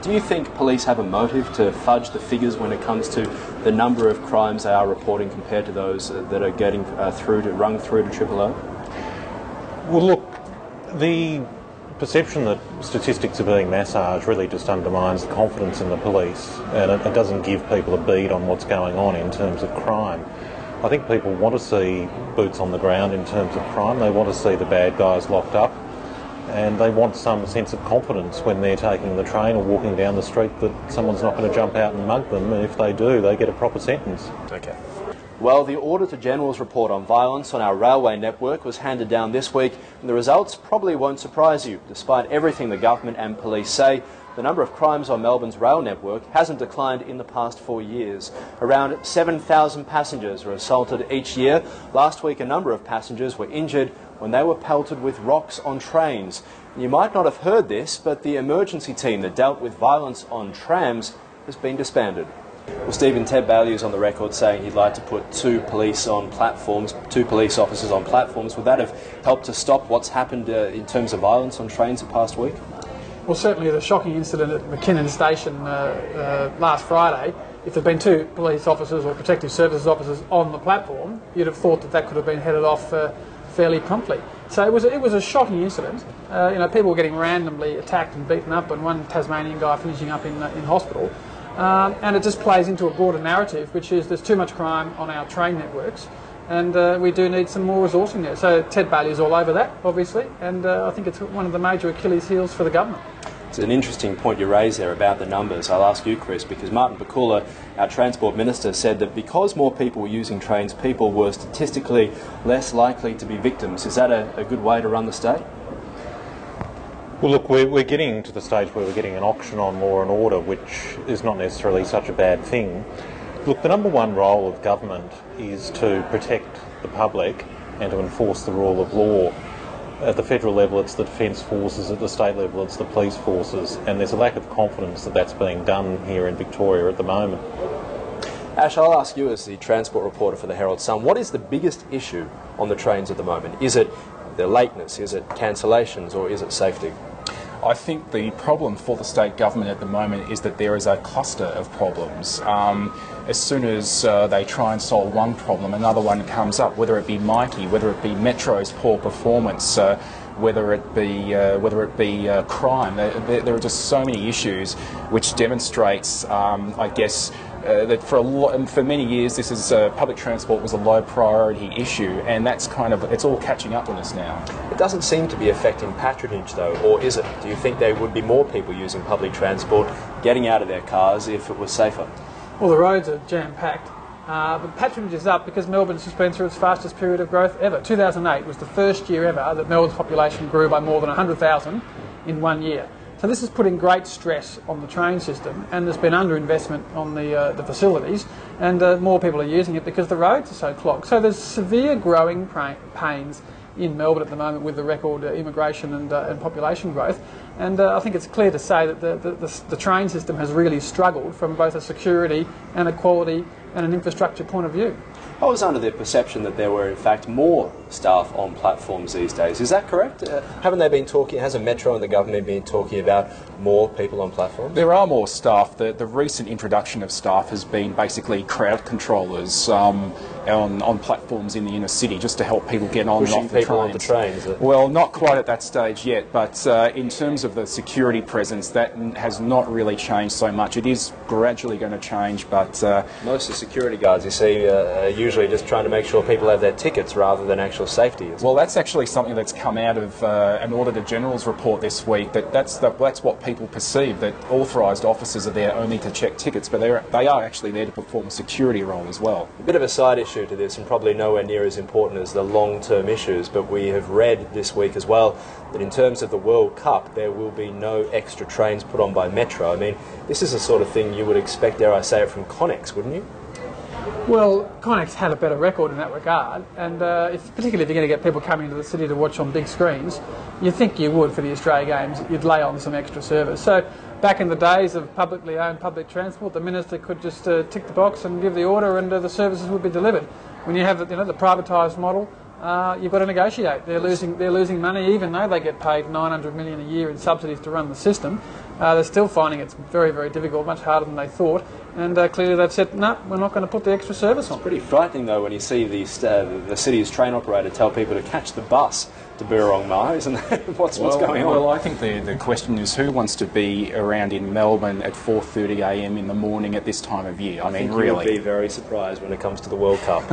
Do you think police have a motive to fudge the figures when it comes to the number of crimes they are reporting compared to those that are getting rung through to Triple O? Well, look, the perception that statistics are being massaged really just undermines the confidence in the police, and it doesn't give people a bead on what's going on in terms of crime. I think people want to see boots on the ground in terms of crime. They want to see the bad guys locked up, and they want some sense of confidence when they're taking the train or walking down the street that someone's not going to jump out and mug them, and if they do, they get a proper sentence. Okay. Well, the Auditor-General's report on violence on our railway network was handed down this week, and the results probably won't surprise you. Despite everything the government and police say, the number of crimes on Melbourne's rail network hasn't declined in the past 4 years. Around 7,000 passengers are assaulted each year. Last week, a number of passengers were injured when they were pelted with rocks on trains. You might not have heard this, but the emergency team that dealt with violence on trams has been disbanded. Well, Stephen, Ted Bailey is on the record saying he'd like to put two police officers on platforms. Would that have helped to stop what's happened in terms of violence on trains the past week? Well, certainly the shocking incident at McKinnon Station last Friday, if there had been two police officers or protective services officers on the platform, you'd have thought that could have been headed off fairly promptly. So it was a shocking incident. People were getting randomly attacked and beaten up, and one Tasmanian guy finishing up in hospital. And it just plays into a broader narrative, which is there's too much crime on our train networks, and we do need some more resourcing there. So Ted Bailey is all over that, obviously, and I think it's one of the major Achilles heels for the government. It's an interesting point you raise there about the numbers. I'll ask you, Chris, because Martin Bakula, our Transport Minister, said that because more people were using trains, people were statistically less likely to be victims. Is that a good way to run the state? Well, look, we're getting to the stage where we're getting an auction on law and order, which is not necessarily such a bad thing. Look, the number one role of government is to protect the public and to enforce the rule of law. At the federal level, it's the Defence Forces. At the state level, it's the police forces. And there's a lack of confidence that that's being done here in Victoria at the moment. Ash, I'll ask you as the transport reporter for the Herald Sun, what is the biggest issue on the trains at the moment? Is it the lateness, is it cancellations, or is it safety? I think the problem for the state government at the moment is that there is a cluster of problems. As soon as they try and solve one problem, another one comes up, whether it be Mikey, whether it be Metro's poor performance, whether it be crime. There are just so many issues which demonstrates, that for many years this is public transport was a low priority issue, and that's it's all catching up on us now. It doesn't seem to be affecting patronage though, or is it? Do you think there would be more people using public transport, getting out of their cars if it was safer? Well, the roads are jam-packed, but patronage is up because Melbourne's just been through its fastest period of growth ever. 2008 was the first year ever that Melbourne's population grew by more than 100,000 in 1 year. So this is putting great stress on the train system, and there's been underinvestment on the facilities, and more people are using it because the roads are so clogged. So there's severe growing pains in Melbourne at the moment with the record immigration and population growth, and I think it's clear to say that the train system has really struggled from both a security and a quality and an infrastructure point of view. I was under the perception that there were in fact more staff on platforms these days. Is that correct? Hasn't Metro and the government been talking about more people on platforms? There are more staff. The recent introduction of staff has been basically crowd controllers on platforms in the inner city, just to help people get on and off the trains. Pushing people on the train, is it? Well, not quite at that stage yet, but in terms of the security presence, that has not really changed so much. It is gradually going to change, but... most of the security guards, you see, are usually just trying to make sure people have their tickets rather than actual safety. Well, that's actually something that's come out of an Auditor-General's report this week, that's what people perceive, that authorised officers are there only to check tickets, but they are actually there to perform a security role as well. A bit of a side issue to this, and probably nowhere near as important as the long-term issues, but we have read this week as well that in terms of the World Cup, there will be no extra trains put on by Metro. I mean, this is the sort of thing you would expect, dare I say it, from Connex, wouldn't you? Well, Connex had a better record in that regard, and particularly if you're going to get people coming to the city to watch on big screens, you think you would for the Australia Games, you'd lay on some extra service. So back in the days of publicly owned public transport, the minister could just tick the box and give the order, and the services would be delivered. When you have the privatised model, you've got to negotiate. They're losing money, even though they get paid $900 million a year in subsidies to run the system. They're still finding it's very, very difficult, much harder than they thought. And clearly they've said, no, we're not going to put the extra service on. It's pretty frightening, though, when you see the city's train operator tell people to catch the bus to Burrong Ma, isn't that what's going on? Well, I think the question is who wants to be around in Melbourne at 4:30 a.m. in the morning at this time of year? I mean, think really. You'll be very surprised when it comes to the World Cup.